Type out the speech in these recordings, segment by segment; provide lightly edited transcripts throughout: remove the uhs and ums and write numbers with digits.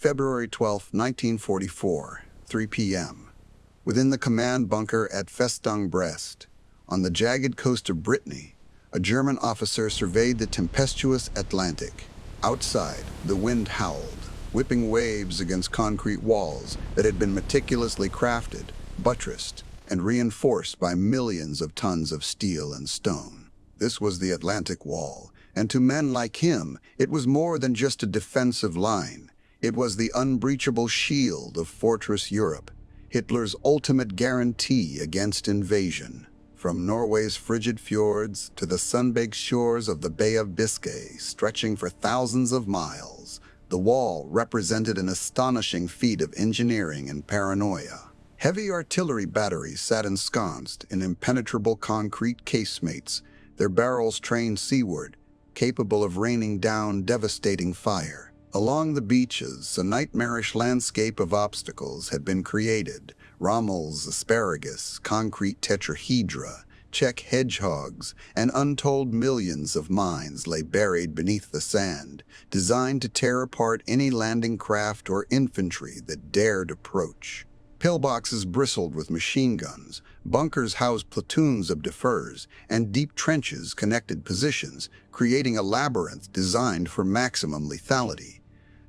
February 12, 1944, 3 p.m. Within the command bunker at Festung Brest, on the jagged coast of Brittany, a German officer surveyed the tempestuous Atlantic. Outside, the wind howled, whipping waves against concrete walls that had been meticulously crafted, buttressed, and reinforced by millions of tons of steel and stone. This was the Atlantic Wall, and to men like him, it was more than just a defensive line. It was the unbreachable shield of Fortress Europe, Hitler's ultimate guarantee against invasion. From Norway's frigid fjords to the sun-baked shores of the Bay of Biscay, stretching for thousands of miles, the wall represented an astonishing feat of engineering and paranoia. Heavy artillery batteries sat ensconced in impenetrable concrete casemates, their barrels trained seaward, capable of raining down devastating fire. Along the beaches, a nightmarish landscape of obstacles had been created. Rommel's asparagus, concrete tetrahedra, Czech hedgehogs, and untold millions of mines lay buried beneath the sand, designed to tear apart any landing craft or infantry that dared approach. Pillboxes bristled with machine guns, bunkers housed platoons of defers, and deep trenches connected positions, creating a labyrinth designed for maximum lethality.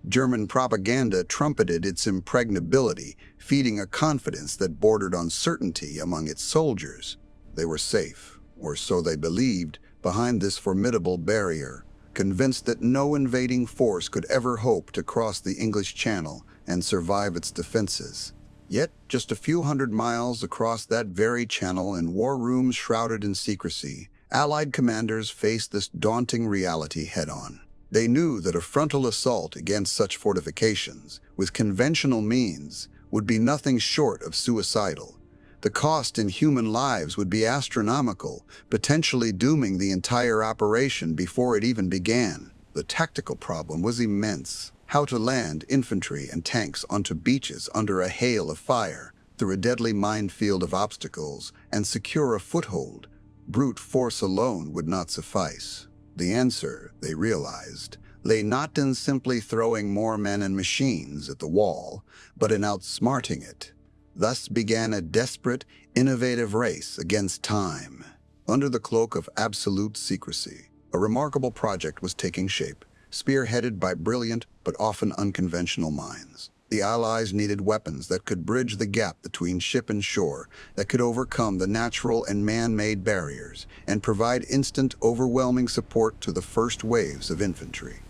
German propaganda trumpeted its impregnability, feeding a confidence that bordered on certainty among its soldiers. They were safe, or so they believed, behind this formidable barrier, convinced that no invading force could ever hope to cross the English Channel and survive its defenses. Yet, just a few hundred miles across that very channel in war rooms shrouded in secrecy, Allied commanders faced this daunting reality head-on. They knew that a frontal assault against such fortifications, with conventional means, would be nothing short of suicidal. The cost in human lives would be astronomical, potentially dooming the entire operation before it even began. The tactical problem was immense. How to land infantry and tanks onto beaches under a hail of fire, through a deadly minefield of obstacles, and secure a foothold. Brute force alone would not suffice. The answer, they realized, lay not in simply throwing more men and machines at the wall, but in outsmarting it. Thus began a desperate, innovative race against time. Under the cloak of absolute secrecy, a remarkable project was taking shape, spearheaded by brilliant but often unconventional minds. The Allies needed weapons that could bridge the gap between ship and shore, that could overcome the natural and man-made barriers, and provide instant, overwhelming support to the first waves of infantry.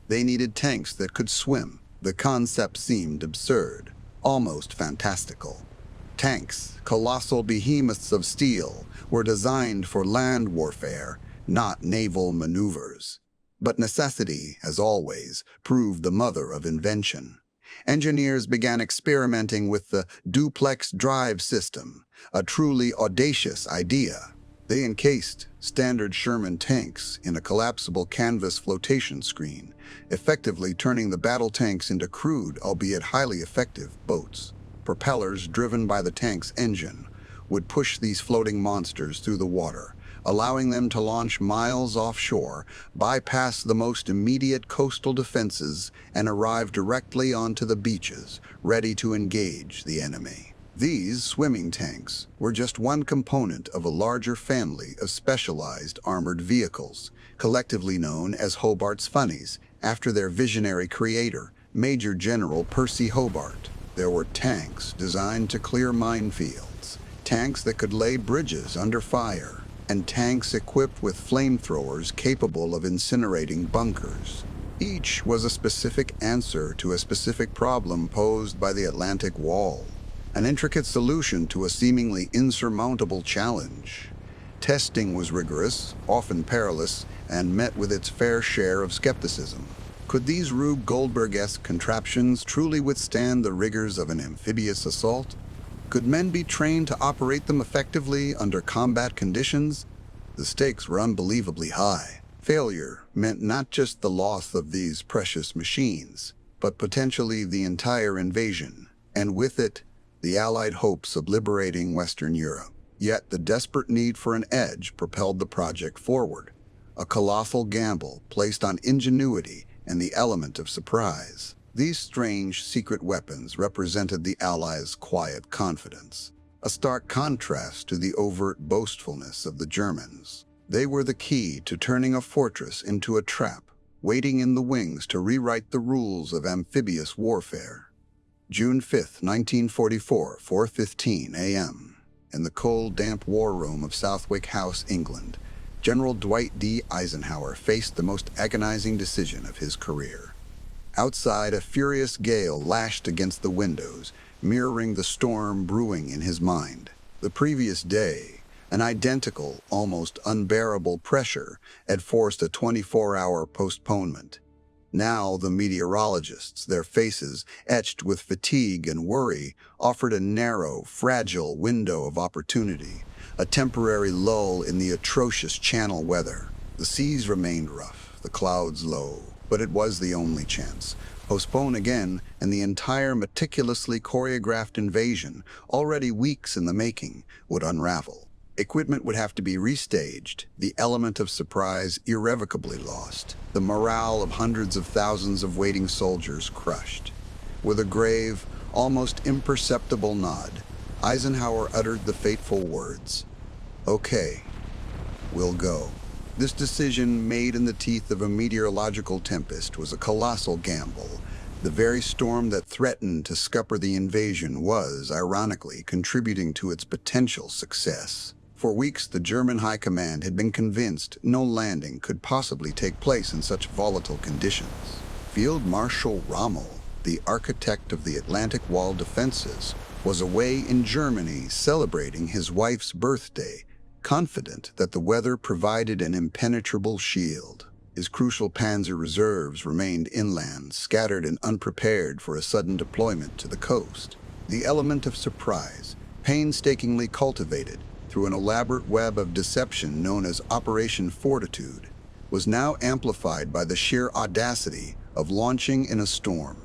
They needed tanks that could swim. The concept seemed absurd, almost fantastical. Tanks, colossal behemoths of steel, were designed for land warfare, not naval maneuvers. But necessity, as always, proved the mother of invention. Engineers began experimenting with the Duplex Drive system, a truly audacious idea. They encased standard Sherman tanks in a collapsible canvas flotation screen, effectively turning the battle tanks into crude, albeit highly effective, boats. Propellers driven by the tank's engine would push these floating monsters through the water, allowing them to launch miles offshore, bypass the most immediate coastal defenses, and arrive directly onto the beaches, ready to engage the enemy. These swimming tanks were just one component of a larger family of specialized armored vehicles, collectively known as Hobart's Funnies, after their visionary creator, Major General Percy Hobart. There were tanks designed to clear minefields, tanks that could lay bridges under fire, and tanks equipped with flamethrowers capable of incinerating bunkers. Each was a specific answer to a specific problem posed by the Atlantic Wall, an intricate solution to a seemingly insurmountable challenge. Testing was rigorous, often perilous, and met with its fair share of skepticism. Could these Rube Goldberg-esque contraptions truly withstand the rigors of an amphibious assault? Could men be trained to operate them effectively under combat conditions? The stakes were unbelievably high. Failure meant not just the loss of these precious machines, but potentially the entire invasion, and with it, the Allied hopes of liberating Western Europe. Yet the desperate need for an edge propelled the project forward, a colossal gamble placed on ingenuity and the element of surprise. These strange, secret weapons represented the Allies' quiet confidence, a stark contrast to the overt boastfulness of the Germans. They were the key to turning a fortress into a trap, waiting in the wings to rewrite the rules of amphibious warfare. June 5, 1944, 4:15 a.m. In the cold, damp war room of Southwick House, England, General Dwight D. Eisenhower faced the most agonizing decision of his career. Outside, a furious gale lashed against the windows, mirroring the storm brewing in his mind. The previous day, an identical, almost unbearable pressure had forced a 24-hour postponement. Now the meteorologists, their faces etched with fatigue and worry, offered a narrow, fragile window of opportunity, a temporary lull in the atrocious Channel weather. The seas remained rough, the clouds low, but it was the only chance. Postpone again, and the entire meticulously choreographed invasion, already weeks in the making, would unravel. Equipment would have to be restaged, the element of surprise irrevocably lost, the morale of hundreds of thousands of waiting soldiers crushed. With a grave, almost imperceptible nod, Eisenhower uttered the fateful words, "Okay, we'll go." This decision, made in the teeth of a meteorological tempest, was a colossal gamble. The very storm that threatened to scupper the invasion was, ironically, contributing to its potential success. For weeks, the German High Command had been convinced no landing could possibly take place in such volatile conditions. Field Marshal Rommel, the architect of the Atlantic Wall defenses, was away in Germany celebrating his wife's birthday, confident that the weather provided an impenetrable shield. His crucial panzer reserves remained inland, scattered and unprepared for a sudden deployment to the coast. The element of surprise, painstakingly cultivated through an elaborate web of deception known as Operation Fortitude, was now amplified by the sheer audacity of launching in a storm.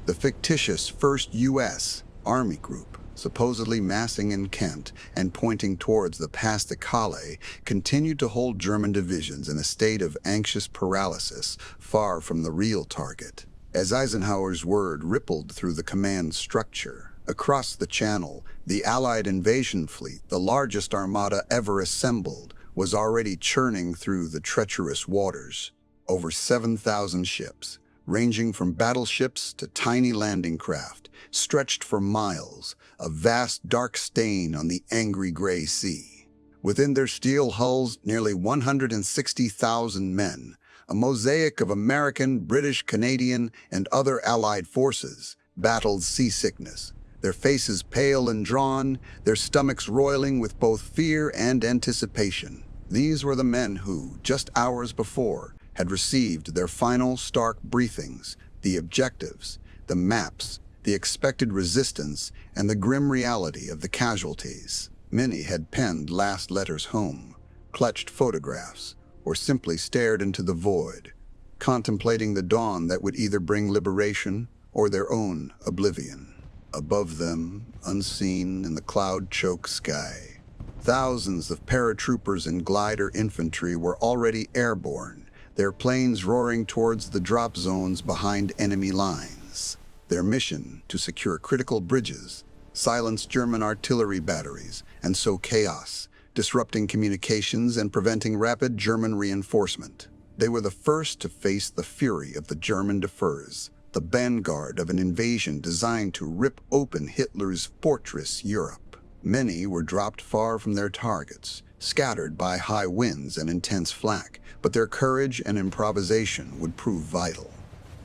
The fictitious 1st U.S. Army Group, supposedly massing in Kent and pointing towards the Pas de Calais, continued to hold German divisions in a state of anxious paralysis, far from the real target. As Eisenhower's word rippled through the command structure, across the Channel, the Allied invasion fleet, the largest armada ever assembled, was already churning through the treacherous waters. Over 7,000 ships, ranging from battleships to tiny landing craft, stretched for miles, a vast dark stain on the angry gray sea. Within their steel hulls, nearly 160,000 men, a mosaic of American, British, Canadian, and other Allied forces, battled seasickness, their faces pale and drawn, their stomachs roiling with both fear and anticipation. These were the men who, just hours before, had received their final stark briefings, the objectives, the maps, the expected resistance, and the grim reality of the casualties. Many had penned last letters home, clutched photographs, or simply stared into the void, contemplating the dawn that would either bring liberation or their own oblivion. Above them, unseen in the cloud-choked sky, thousands of paratroopers and glider infantry were already airborne, their planes roaring towards the drop zones behind enemy lines. Their mission, to secure critical bridges, silence German artillery batteries, and sow chaos, disrupting communications and preventing rapid German reinforcement. They were the first to face the fury of the German defers, the vanguard of an invasion designed to rip open Hitler's fortress Europe. Many were dropped far from their targets, scattered by high winds and intense flak, but their courage and improvisation would prove vital.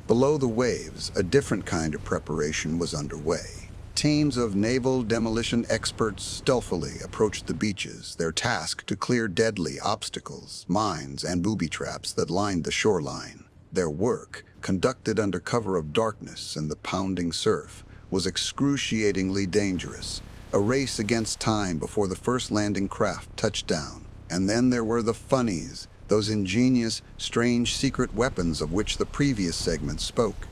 Below the waves, a different kind of preparation was underway. Teams of naval demolition experts stealthily approached the beaches, their task to clear deadly obstacles, mines, and booby traps that lined the shoreline. Their work, conducted under cover of darkness and the pounding surf, was excruciatingly dangerous, a race against time before the first landing craft touched down. And then there were the Funnies, those ingenious, strange secret weapons of which the previous segment spoke.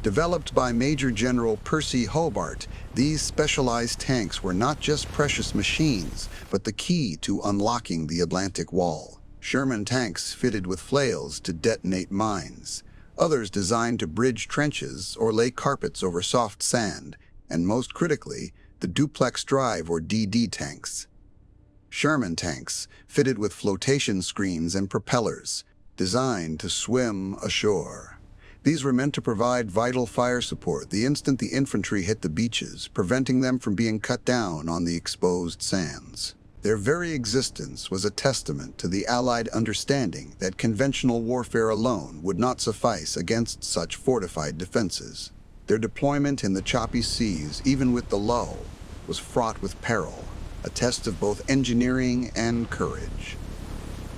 Developed by Major General Percy Hobart, these specialized tanks were not just precious machines, but the key to unlocking the Atlantic Wall. Sherman tanks fitted with flails to detonate mines, others designed to bridge trenches or lay carpets over soft sand, and most critically, the Duplex Drive or DD tanks. Sherman tanks, fitted with flotation screens and propellers, designed to swim ashore. These were meant to provide vital fire support the instant the infantry hit the beaches, preventing them from being cut down on the exposed sands. Their very existence was a testament to the Allied understanding that conventional warfare alone would not suffice against such fortified defenses. Their deployment in the choppy seas, even with the lull, was fraught with peril, a test of both engineering and courage.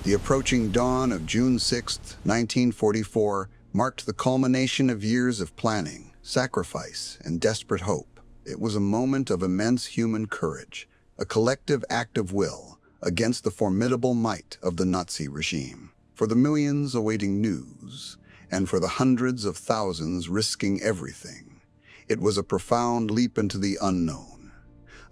The approaching dawn of June 6, 1944, marked the culmination of years of planning, sacrifice, and desperate hope. It was a moment of immense human courage, a collective act of will against the formidable might of the Nazi regime. For the millions awaiting news, and for the hundreds of thousands risking everything, it was a profound leap into the unknown,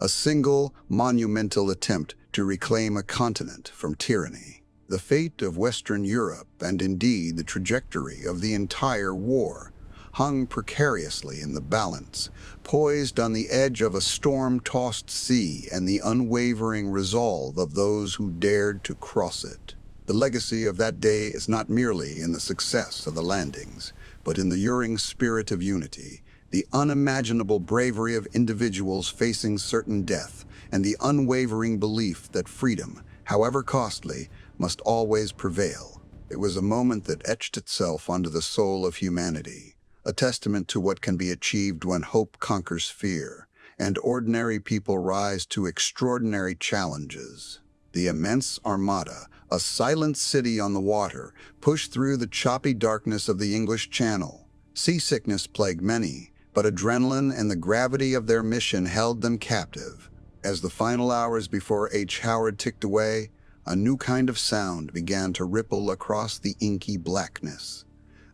a single, monumental attempt to reclaim a continent from tyranny. The fate of Western Europe, and indeed the trajectory of the entire war, hung precariously in the balance, poised on the edge of a storm-tossed sea and the unwavering resolve of those who dared to cross it. The legacy of that day is not merely in the success of the landings, but in the enduring spirit of unity, the unimaginable bravery of individuals facing certain death, and the unwavering belief that freedom, however costly, must always prevail. It was a moment that etched itself onto the soul of humanity, a testament to what can be achieved when hope conquers fear, and ordinary people rise to extraordinary challenges. The immense armada, a silent city on the water, pushed through the choppy darkness of the English Channel. Seasickness plagued many, but adrenaline and the gravity of their mission held them captive. As the final hours before H. Howard ticked away, a new kind of sound began to ripple across the inky blackness.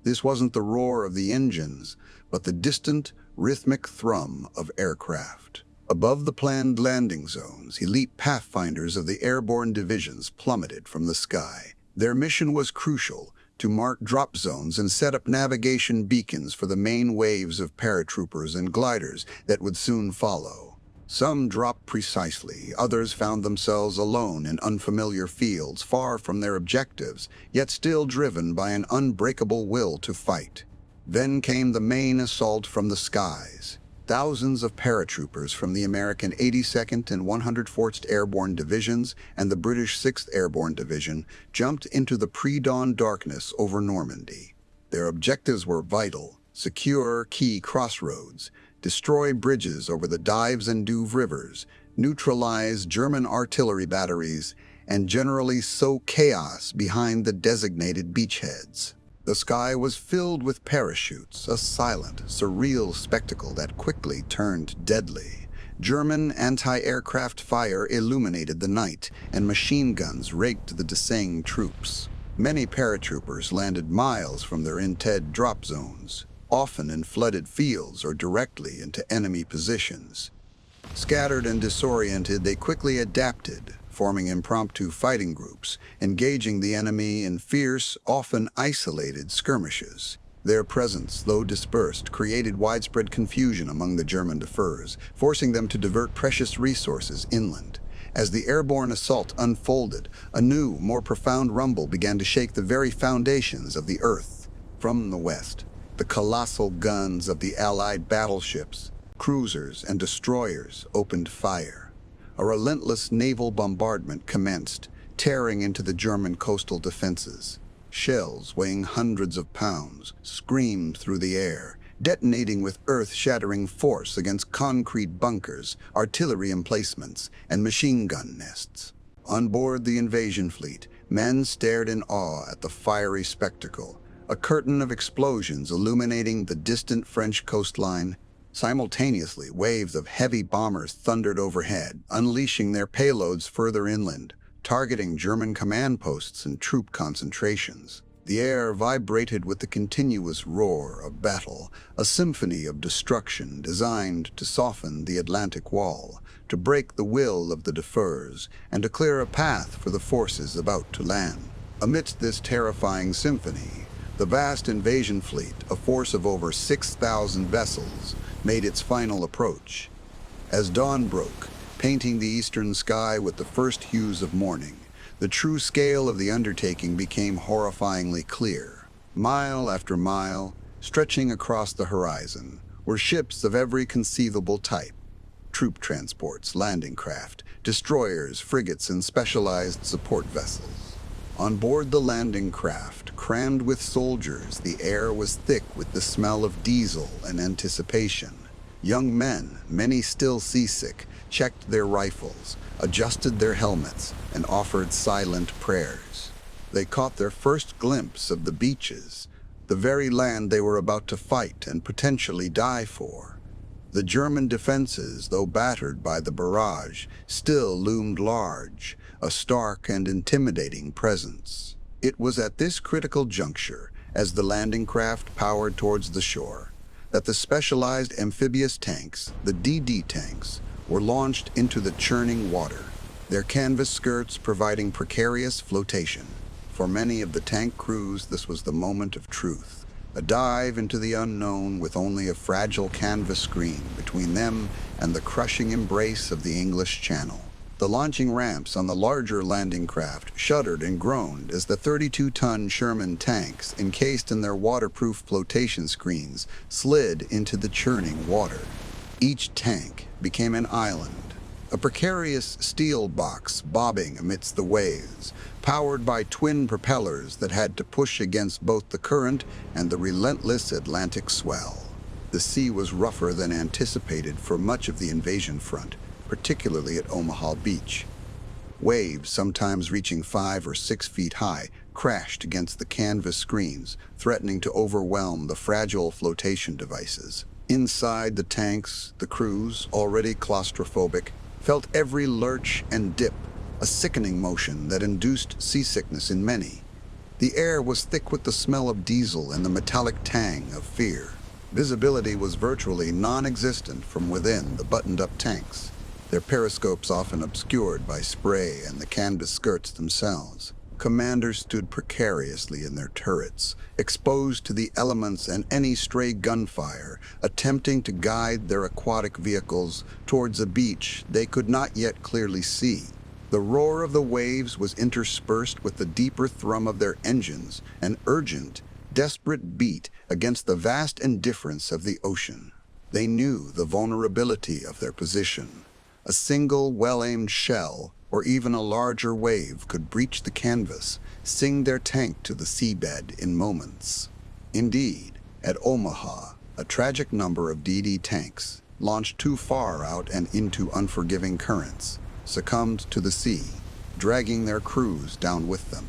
This wasn't the roar of the engines, but the distant, rhythmic thrum of aircraft. Above the planned landing zones, elite pathfinders of the airborne divisions plummeted from the sky. Their mission was crucial: to mark drop zones and set up navigation beacons for the main waves of paratroopers and gliders that would soon follow. Some dropped precisely, others found themselves alone in unfamiliar fields, far from their objectives, yet still driven by an unbreakable will to fight. Then came the main assault from the skies. Thousands of paratroopers from the American 82nd and 104th Airborne Divisions and the British 6th Airborne Division jumped into the pre-dawn darkness over Normandy. Their objectives were vital: secure key crossroads, destroy bridges over the Dives and Douve rivers, neutralize German artillery batteries, and generally sow chaos behind the designated beachheads. The sky was filled with parachutes, a silent, surreal spectacle that quickly turned deadly. German anti-aircraft fire illuminated the night, and machine guns raked the descending troops. Many paratroopers landed miles from their intended drop zones, often in flooded fields or directly into enemy positions. Scattered and disoriented, they quickly adapted, forming impromptu fighting groups, engaging the enemy in fierce, often isolated skirmishes. Their presence, though dispersed, created widespread confusion among the German defenders, forcing them to divert precious resources inland. As the airborne assault unfolded, a new, more profound rumble began to shake the very foundations of the earth. From the west, the colossal guns of the Allied battleships, cruisers, and destroyers opened fire. A relentless naval bombardment commenced, tearing into the German coastal defenses. Shells weighing hundreds of pounds screamed through the air, detonating with earth-shattering force against concrete bunkers, artillery emplacements, and machine gun nests. On board the invasion fleet, men stared in awe at the fiery spectacle, a curtain of explosions illuminating the distant French coastline. Simultaneously, waves of heavy bombers thundered overhead, unleashing their payloads further inland, targeting German command posts and troop concentrations. The air vibrated with the continuous roar of battle, a symphony of destruction designed to soften the Atlantic wall, to break the will of the defenders, and to clear a path for the forces about to land. Amidst this terrifying symphony, The vast invasion fleet, a force of over 6,000 vessels, made its final approach. As dawn broke, painting the eastern sky with the first hues of morning, the true scale of the undertaking became horrifyingly clear. Mile after mile, stretching across the horizon, were ships of every conceivable type. Troop transports, landing craft, destroyers, frigates, and specialized support vessels. On board the landing craft, crammed with soldiers, the air was thick with the smell of diesel and anticipation. Young men, many still seasick, checked their rifles, adjusted their helmets, and offered silent prayers. They caught their first glimpse of the beaches, the very land they were about to fight and potentially die for. The German defenses, though battered by the barrage, still loomed large, a stark and intimidating presence. It was at this critical juncture, as the landing craft powered towards the shore, that the specialized amphibious tanks, the DD tanks, were launched into the churning water, their canvas skirts providing precarious flotation. For many of the tank crews, this was the moment of truth, a dive into the unknown with only a fragile canvas screen between them and the crushing embrace of the English Channel. The launching ramps on the larger landing craft shuddered and groaned as the 32-ton Sherman tanks, encased in their waterproof flotation screens, slid into the churning water. Each tank became an island, a precarious steel box bobbing amidst the waves, powered by twin propellers that had to push against both the current and the relentless Atlantic swell. The sea was rougher than anticipated for much of the invasion front, particularly at Omaha Beach. Waves, sometimes reaching 5 or 6 feet high, crashed against the canvas screens, threatening to overwhelm the fragile flotation devices. Inside the tanks, the crews, already claustrophobic, felt every lurch and dip, a sickening motion that induced seasickness in many. The air was thick with the smell of diesel and the metallic tang of fear. Visibility was virtually non-existent from within the buttoned-up tanks, their periscopes often obscured by spray and the canvas skirts themselves. Commanders stood precariously in their turrets, exposed to the elements and any stray gunfire, attempting to guide their aquatic vehicles towards a beach they could not yet clearly see. The roar of the waves was interspersed with the deeper thrum of their engines, an urgent, desperate beat against the vast indifference of the ocean. They knew the vulnerability of their position. A single well-aimed shell, or even a larger wave, could breach the canvas, sing their tank to the seabed in moments. Indeed, at Omaha, a tragic number of DD tanks, launched too far out and into unforgiving currents, succumbed to the sea, dragging their crews down with them.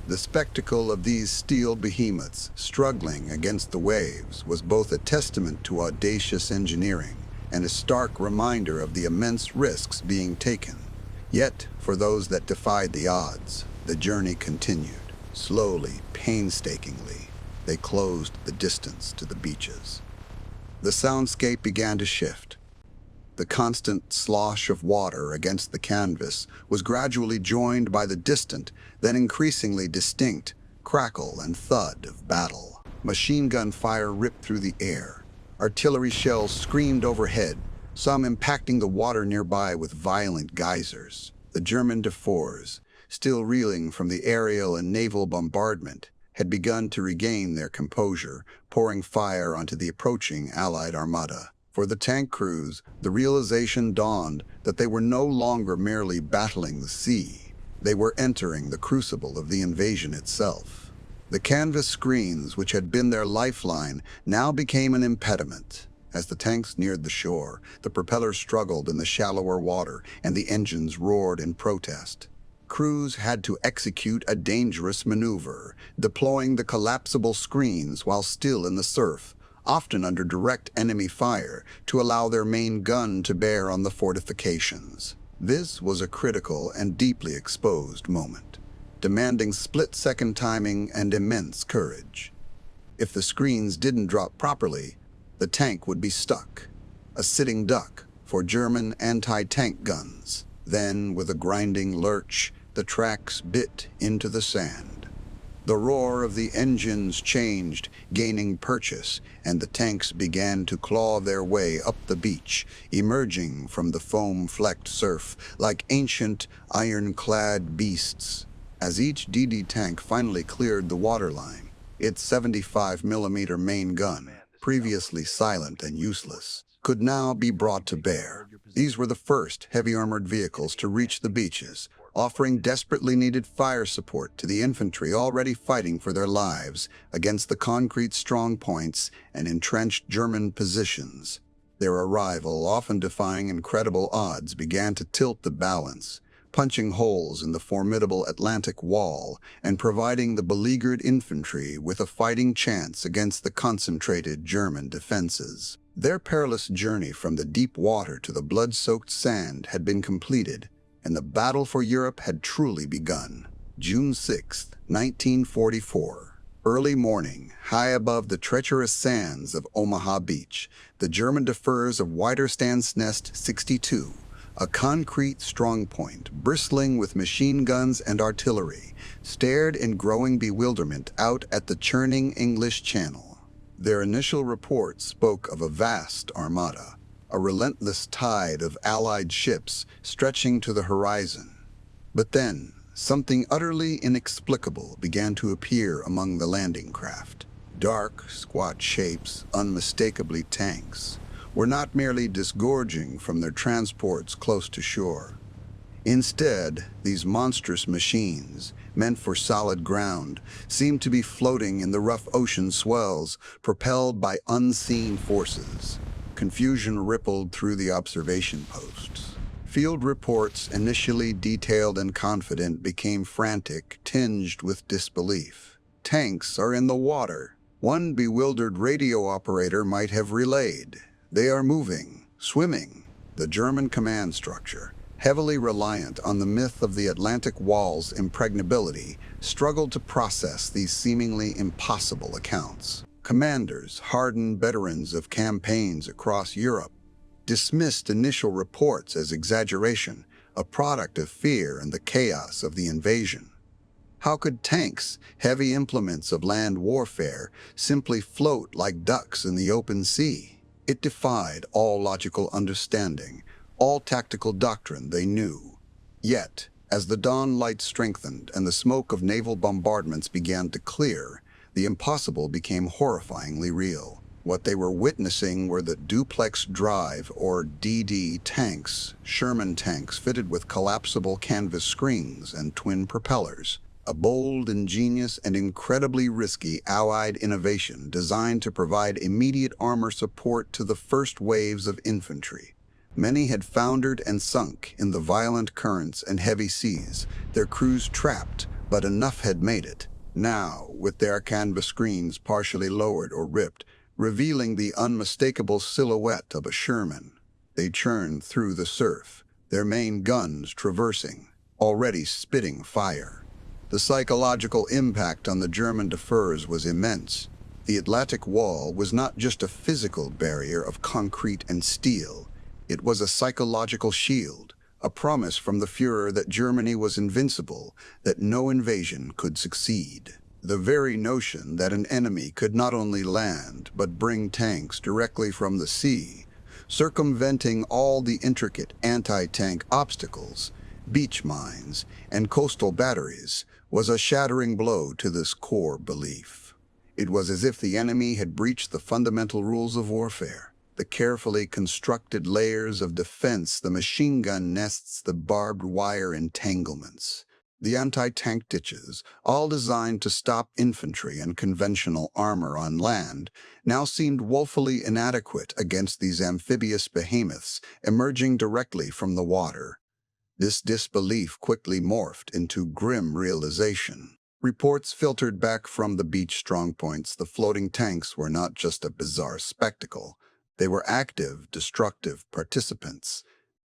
The spectacle of these steel behemoths struggling against the waves was both a testament to audacious engineering and a stark reminder of the immense risks being taken. Yet, for those that defied the odds, the journey continued. Slowly, painstakingly, they closed the distance to the beaches. The soundscape began to shift. The constant slosh of water against the canvas was gradually joined by the distant, then increasingly distinct, crackle and thud of battle. Machine gun fire ripped through the air. Artillery shells screamed overhead, some impacting the water nearby with violent geysers. The German DD-4s, still reeling from the aerial and naval bombardment, had begun to regain their composure, pouring fire onto the approaching Allied armada. For the tank crews, the realization dawned that they were no longer merely battling the sea. They were entering the crucible of the invasion itself. The canvas screens, which had been their lifeline, now became an impediment. As the tanks neared the shore, the propellers struggled in the shallower water, and the engines roared in protest. Crews had to execute a dangerous maneuver, deploying the collapsible screens while still in the surf, often under direct enemy fire, to allow their main gun to bear on the fortifications. This was a critical and deeply exposed moment, demanding split-second timing and immense courage. If the screens didn't drop properly, the tank would be stuck, a sitting duck for German anti-tank guns. Then, with a grinding lurch, the tracks bit into the sand. The roar of the engines changed, gaining purchase, and the tanks began to claw their way up the beach, emerging from the foam-flecked surf like ancient, iron-clad beasts. As each DD tank finally cleared the waterline, its 75mm main gun, previously silent and useless, could now be brought to bear. These were the first heavy-armored vehicles to reach the beaches, offering desperately needed fire support to the infantry already fighting for their lives against the concrete strongpoints and entrenched German positions. Their arrival, often defying incredible odds, began to tilt the balance, punching holes in the formidable Atlantic wall and providing the beleaguered infantry with a fighting chance against the concentrated German defenses. Their perilous journey from the deep water to the blood-soaked sand had been completed, and the battle for Europe had truly begun. June 6, 1944. Early morning, high above the treacherous sands of Omaha Beach, the German defers of Widerstandsnest 62, a concrete strongpoint bristling with machine guns and artillery, stared in growing bewilderment out at the churning English Channel. Their initial reports spoke of a vast armada, a relentless tide of Allied ships stretching to the horizon. But then, something utterly inexplicable began to appear among the landing craft. Dark, squat shapes, unmistakably tanks, were not merely disgorging from their transports close to shore. Instead, these monstrous machines, meant for solid ground, seemed to be floating in the rough ocean swells, propelled by unseen forces. Confusion rippled through the observation posts. Field reports, initially detailed and confident, became frantic, tinged with disbelief. "Tanks are in the water," one bewildered radio operator might have relayed. "They are moving, swimming." The German command structure, heavily reliant on the myth of the Atlantic wall's impregnability, struggled to process these seemingly impossible accounts. Commanders, hardened veterans of campaigns across Europe, dismissed initial reports as exaggeration, a product of fear and the chaos of the invasion. How could tanks, heavy implements of land warfare, simply float like ducks in the open sea? It defied all logical understanding, all tactical doctrine they knew. Yet, as the dawn light strengthened and the smoke of naval bombardments began to clear, the impossible became horrifyingly real. What they were witnessing were the Duplex Drive, or DD, tanks, Sherman tanks fitted with collapsible canvas screens and twin propellers. A bold, ingenious, and incredibly risky Allied innovation designed to provide immediate armor support to the first waves of infantry. Many had foundered and sunk in the violent currents and heavy seas, their crews trapped, but enough had made it. Now, with their canvas screens partially lowered or ripped, revealing the unmistakable silhouette of a Sherman, they churned through the surf, their main guns traversing, already spitting fire. The psychological impact on the German defers was immense. The Atlantic Wall was not just a physical barrier of concrete and steel. It was a psychological shield, a promise from the Führer that Germany was invincible, that no invasion could succeed. The very notion that an enemy could not only land but bring tanks directly from the sea, circumventing all the intricate anti-tank obstacles, beach mines, and coastal batteries, was a shattering blow to this core belief. It was as if the enemy had breached the fundamental rules of warfare. The carefully constructed layers of defense, the machine gun nests, the barbed wire entanglements, the anti-tank ditches, all designed to stop infantry and conventional armor on land, now seemed woefully inadequate against these amphibious behemoths emerging directly from the water. This disbelief quickly morphed into grim realization. Reports filtered back from the beach strongpoints. The floating tanks were not just a bizarre spectacle. They were active, destructive participants.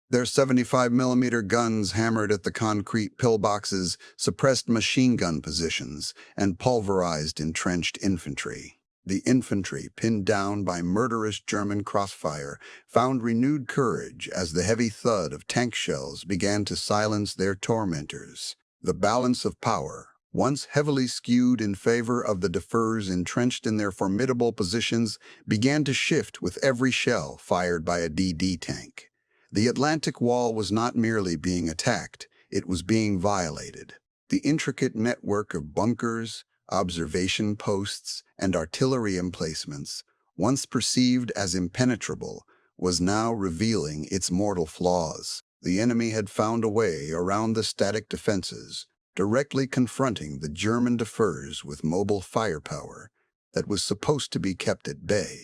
Their 75mm guns hammered at the concrete pillboxes, suppressed machine gun positions, and pulverized entrenched infantry. The infantry, pinned down by murderous German crossfire, found renewed courage as the heavy thud of tank shells began to silence their tormentors. The balance of power, once heavily skewed in favor of the defers entrenched in their formidable positions, began to shift with every shell fired by a DD tank. The Atlantic Wall was not merely being attacked, it was being violated. The intricate network of bunkers, observation posts, and artillery emplacements, once perceived as impenetrable, was now revealing its mortal flaws. The enemy had found a way around the static defenses, directly confronting the German defers with mobile firepower that was supposed to be kept at bay.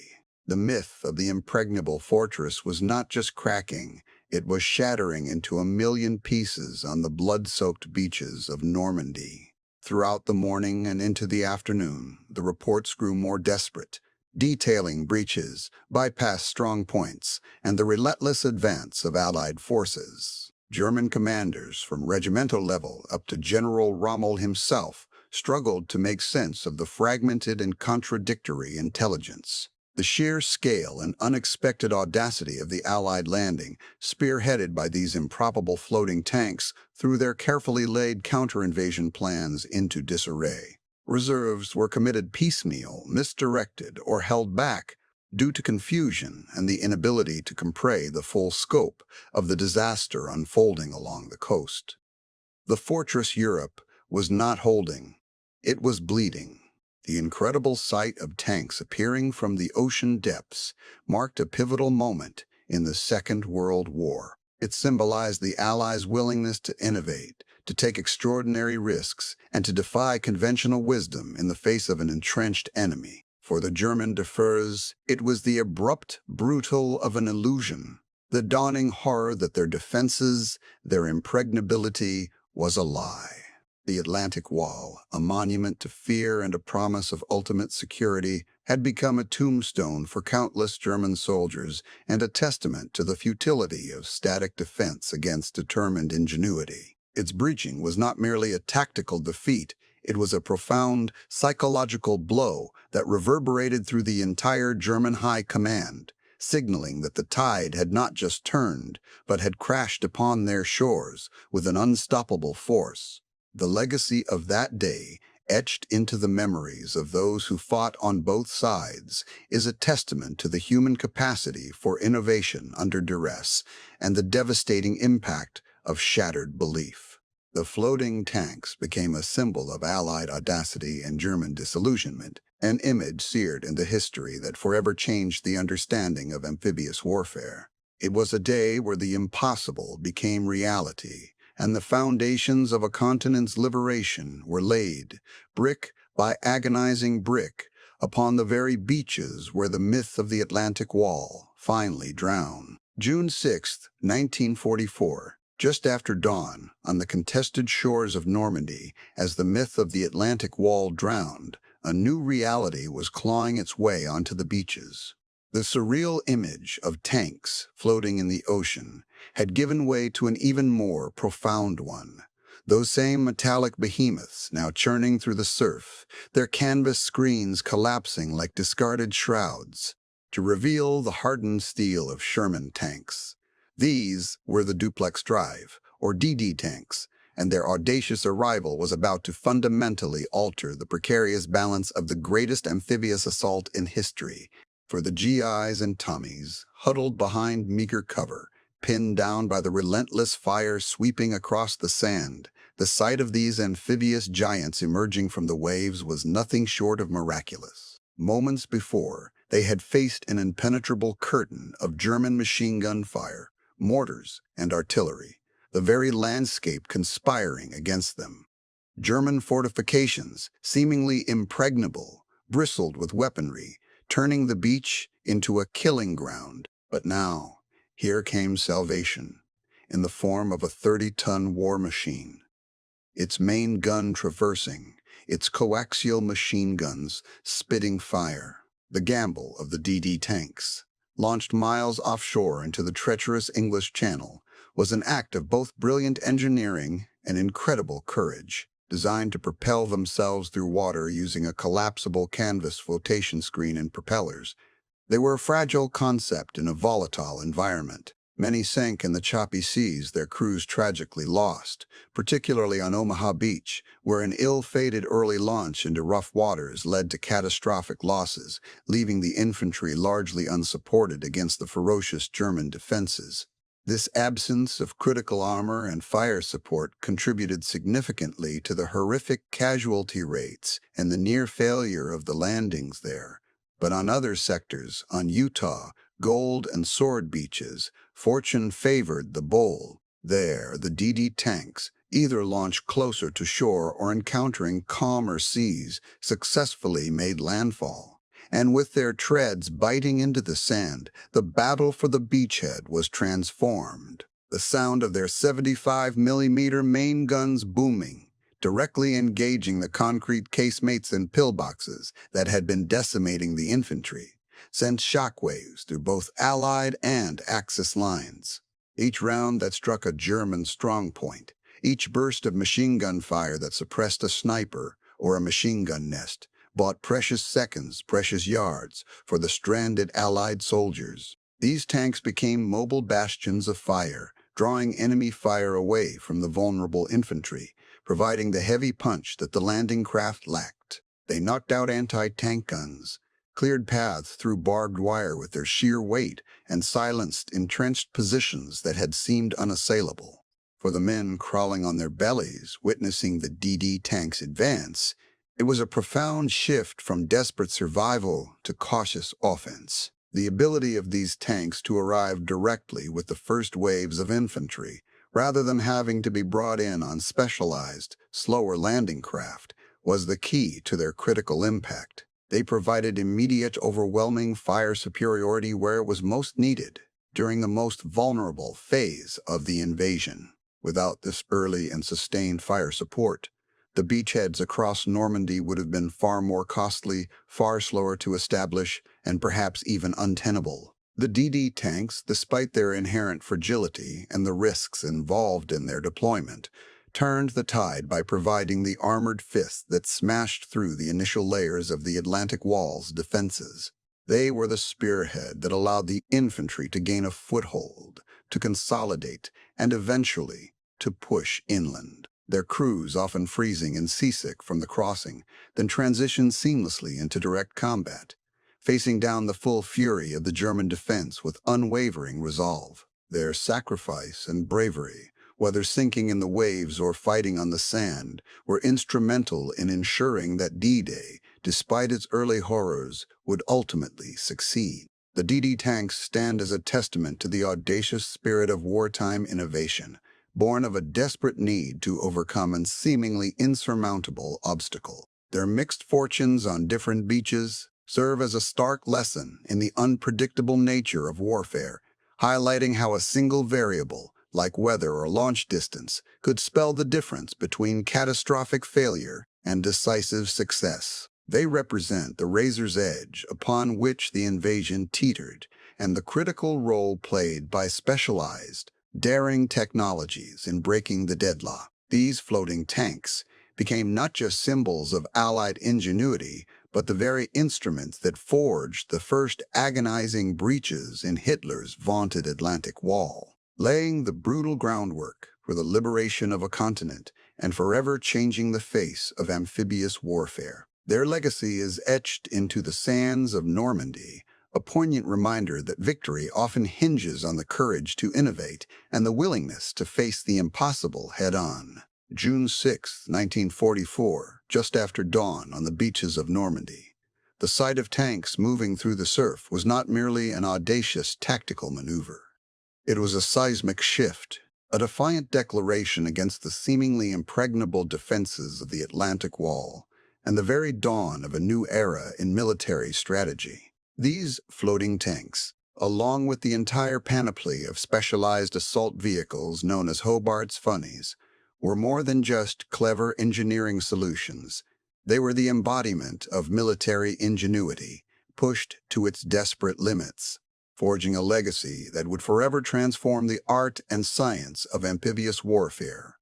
The myth of the impregnable fortress was not just cracking, it was shattering into a million pieces on the blood-soaked beaches of Normandy. Throughout the morning and into the afternoon, the reports grew more desperate, detailing breaches, bypassed strong points, and the relentless advance of Allied forces. German commanders, from regimental level up to General Rommel himself, struggled to make sense of the fragmented and contradictory intelligence. The sheer scale and unexpected audacity of the Allied landing, spearheaded by these improbable floating tanks, threw their carefully laid counter-invasion plans into disarray. Reserves were committed piecemeal, misdirected, or held back due to confusion and the inability to comprehend the full scope of the disaster unfolding along the coast. The fortress Europe was not holding, it was bleeding. The incredible sight of tanks appearing from the ocean depths marked a pivotal moment in the Second World War. It symbolized the Allies' willingness to innovate, to take extraordinary risks, and to defy conventional wisdom in the face of an entrenched enemy. For the German defers, it was the abrupt brutal of an illusion, the dawning horror that their defenses, their impregnability, was a lie. The Atlantic Wall, a monument to fear and a promise of ultimate security, had become a tombstone for countless German soldiers and a testament to the futility of static defense against determined ingenuity. Its breaching was not merely a tactical defeat, it was a profound psychological blow that reverberated through the entire German high command, signaling that the tide had not just turned, but had crashed upon their shores with an unstoppable force. The legacy of that day, etched into the memories of those who fought on both sides, is a testament to the human capacity for innovation under duress and the devastating impact of shattered belief. The floating tanks became a symbol of Allied audacity and German disillusionment, an image seared into history that forever changed the understanding of amphibious warfare. It was a day where the impossible became reality, and the foundations of a continent's liberation were laid, brick by agonizing brick, upon the very beaches where the myth of the Atlantic Wall finally drowned. June 6, 1944. Just after dawn, on the contested shores of Normandy, as the myth of the Atlantic Wall drowned, a new reality was clawing its way onto the beaches. The surreal image of tanks floating in the ocean had given way to an even more profound one. Those same metallic behemoths now churning through the surf, their canvas screens collapsing like discarded shrouds, to reveal the hardened steel of Sherman tanks. These were the Duplex Drive, or DD tanks, and their audacious arrival was about to fundamentally alter the precarious balance of the greatest amphibious assault in history. For the GIs and Tommies, huddled behind meager cover, pinned down by the relentless fire sweeping across the sand, the sight of these amphibious giants emerging from the waves was nothing short of miraculous. Moments before, they had faced an impenetrable curtain of German machine gun fire, mortars, and artillery, the very landscape conspiring against them. German fortifications, seemingly impregnable, bristled with weaponry, turning the beach into a killing ground. But now, here came salvation, in the form of a 30-ton war machine. Its main gun traversing, its coaxial machine guns spitting fire. The gamble of the DD tanks, launched miles offshore into the treacherous English Channel, was an act of both brilliant engineering and incredible courage, designed to propel themselves through water using a collapsible canvas flotation screen and propellers. They were a fragile concept in a volatile environment, Many sank in the choppy seas their crews tragically lost, particularly on Omaha Beach, where an ill-fated early launch into rough waters led to catastrophic losses, leaving the infantry largely unsupported against the ferocious German defenses. This absence of critical armor and fire support contributed significantly to the horrific casualty rates and the near failure of the landings there. But on other sectors, on Utah, Gold and Sword beaches, fortune favored the bold. There, the DD tanks, either launched closer to shore or encountering calmer seas, successfully made landfall. And with their treads biting into the sand, the battle for the beachhead was transformed. The sound of their 75mm main guns booming, directly engaging the concrete casemates and pillboxes that had been decimating the infantry, sent shockwaves through both Allied and Axis lines. Each round that struck a German strongpoint, each burst of machine gun fire that suppressed a sniper or a machine gun nest, bought precious seconds, precious yards for the stranded Allied soldiers. These tanks became mobile bastions of fire, drawing enemy fire away from the vulnerable infantry, providing the heavy punch that the landing craft lacked. They knocked out anti-tank guns, cleared paths through barbed wire with their sheer weight, and silenced entrenched positions that had seemed unassailable. For the men crawling on their bellies, witnessing the DD tanks advance, it was a profound shift from desperate survival to cautious offense. The ability of these tanks to arrive directly with the first waves of infantry, rather than having to be brought in on specialized, slower landing craft, was the key to their critical impact. They provided immediate, overwhelming fire superiority where it was most needed, during the most vulnerable phase of the invasion. Without this early and sustained fire support, the beachheads across Normandy would have been far more costly, far slower to establish, and perhaps even untenable. The DD tanks, despite their inherent fragility and the risks involved in their deployment, turned the tide by providing the armored fist that smashed through the initial layers of the Atlantic Wall's defenses. They were the spearhead that allowed the infantry to gain a foothold, to consolidate, and eventually to push inland. Their crews, often freezing and seasick from the crossing, then transitioned seamlessly into direct combat, facing down the full fury of the German defense with unwavering resolve. Their sacrifice and bravery, whether sinking in the waves or fighting on the sand, were instrumental in ensuring that D-Day, despite its early horrors, would ultimately succeed. The DD tanks stand as a testament to the audacious spirit of wartime innovation, born of a desperate need to overcome a seemingly insurmountable obstacle. Their mixed fortunes on different beaches serve as a stark lesson in the unpredictable nature of warfare, highlighting how a single variable, like weather or launch distance, could spell the difference between catastrophic failure and decisive success. They represent the razor's edge upon which the invasion teetered, and the critical role played by specialized, daring technologies in breaking the deadlock. These floating tanks became not just symbols of Allied ingenuity, but the very instruments that forged the first agonizing breaches in Hitler's vaunted Atlantic Wall, laying the brutal groundwork for the liberation of a continent and forever changing the face of amphibious warfare. Their legacy is etched into the sands of Normandy, a poignant reminder that victory often hinges on the courage to innovate and the willingness to face the impossible head-on. June 6, 1944, just after dawn on the beaches of Normandy. The sight of tanks moving through the surf was not merely an audacious tactical maneuver. It was a seismic shift, a defiant declaration against the seemingly impregnable defenses of the Atlantic Wall, and the very dawn of a new era in military strategy. These floating tanks, along with the entire panoply of specialized assault vehicles known as Hobart's Funnies, were more than just clever engineering solutions. They were the embodiment of military ingenuity, pushed to its desperate limits, forging a legacy that would forever transform the art and science of amphibious warfare.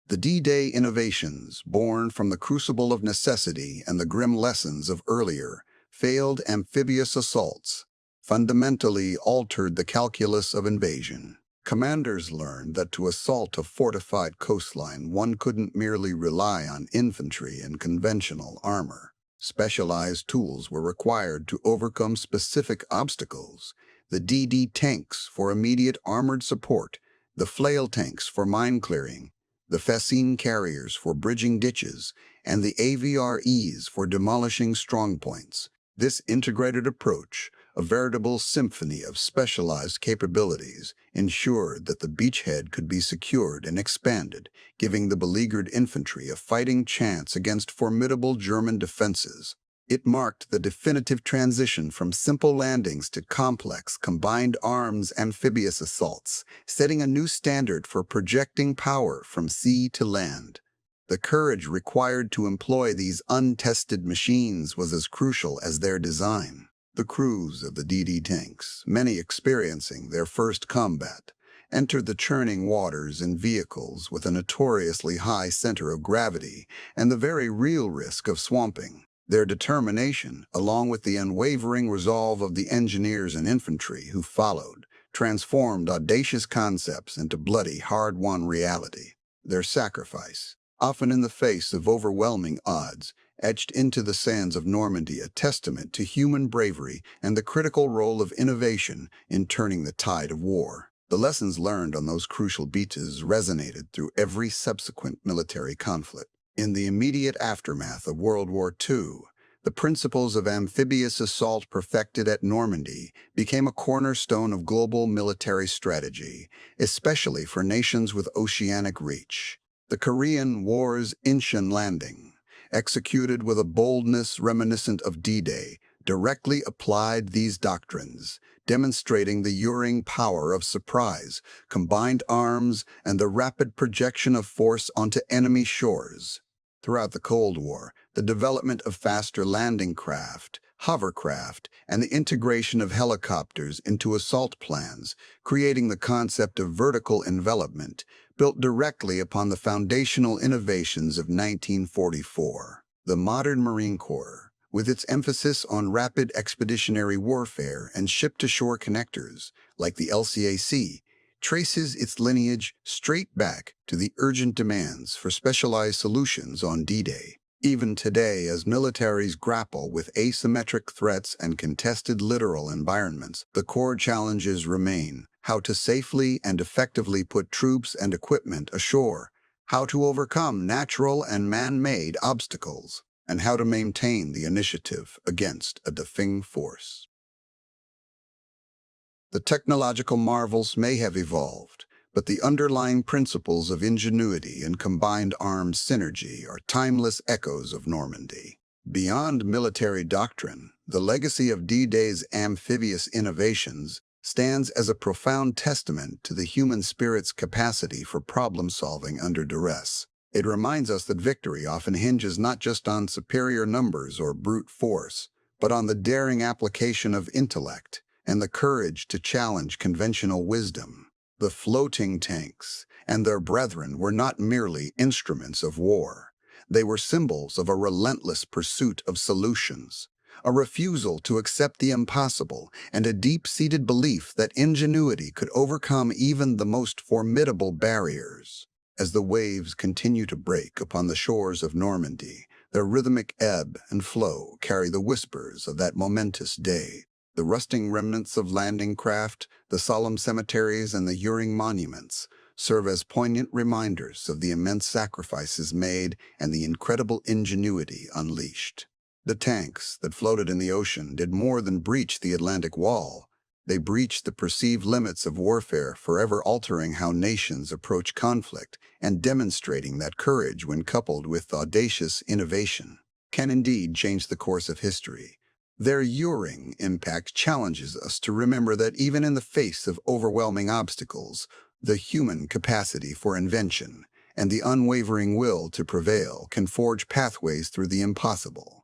The D-Day innovations, born from the crucible of necessity and the grim lessons of earlier, failed amphibious assaults, fundamentally altered the calculus of invasion. Commanders learned that to assault a fortified coastline, one couldn't merely rely on infantry and conventional armor. Specialized tools were required to overcome specific obstacles. The DD tanks for immediate armored support, the flail tanks for mine clearing, the fascine carriers for bridging ditches, and the AVREs for demolishing strongpoints. This integrated approach, a veritable symphony of specialized capabilities, ensured that the beachhead could be secured and expanded, giving the beleaguered infantry a fighting chance against formidable German defenses. It marked the definitive transition from simple landings to complex, combined arms amphibious assaults, setting a new standard for projecting power from sea to land. The courage required to employ these untested machines was as crucial as their design. The crews of the DD tanks, many experiencing their first combat, entered the churning waters in vehicles with a notoriously high center of gravity and the very real risk of swamping. Their determination, along with the unwavering resolve of the engineers and infantry who followed, transformed audacious concepts into bloody, hard-won reality. Their sacrifice, often in the face of overwhelming odds, etched into the sands of Normandy a testament to human bravery and the critical role of innovation in turning the tide of war. The lessons learned on those crucial beaches resonated through every subsequent military conflict. In the immediate aftermath of World War II, the principles of amphibious assault perfected at Normandy became a cornerstone of global military strategy, especially for nations with oceanic reach. The Korean War's Incheon landing, executed with a boldness reminiscent of D-Day, directly applied these doctrines, demonstrating the enduring power of surprise, combined arms, and the rapid projection of force onto enemy shores. Throughout the Cold War, the development of faster landing craft, hovercraft, and the integration of helicopters into assault plans, creating the concept of vertical envelopment, built directly upon the foundational innovations of 1944. The modern Marine Corps, with its emphasis on rapid expeditionary warfare and ship-to-shore connectors, like the LCAC, traces its lineage straight back to the urgent demands for specialized solutions on D-Day. Even today, as militaries grapple with asymmetric threats and contested littoral environments, the core challenges remain: how to safely and effectively put troops and equipment ashore, how to overcome natural and man-made obstacles, and how to maintain the initiative against a defying force. The technological marvels may have evolved, but the underlying principles of ingenuity and combined arms synergy are timeless echoes of Normandy. Beyond military doctrine, the legacy of D-Day's amphibious innovations stands as a profound testament to the human spirit's capacity for problem-solving under duress. It reminds us that victory often hinges not just on superior numbers or brute force, but on the daring application of intellect and the courage to challenge conventional wisdom. The floating tanks and their brethren were not merely instruments of war. They were symbols of a relentless pursuit of solutions, a refusal to accept the impossible, and a deep-seated belief that ingenuity could overcome even the most formidable barriers. As the waves continue to break upon the shores of Normandy, their rhythmic ebb and flow carry the whispers of that momentous day. The rusting remnants of landing craft, the solemn cemeteries, and the enduring monuments serve as poignant reminders of the immense sacrifices made and the incredible ingenuity unleashed. The tanks that floated in the ocean did more than breach the Atlantic Wall. They breached the perceived limits of warfare, forever altering how nations approach conflict and demonstrating that courage, when coupled with audacious innovation, can indeed change the course of history. Their enduring impact challenges us to remember that even in the face of overwhelming obstacles, the human capacity for invention and the unwavering will to prevail can forge pathways through the impossible.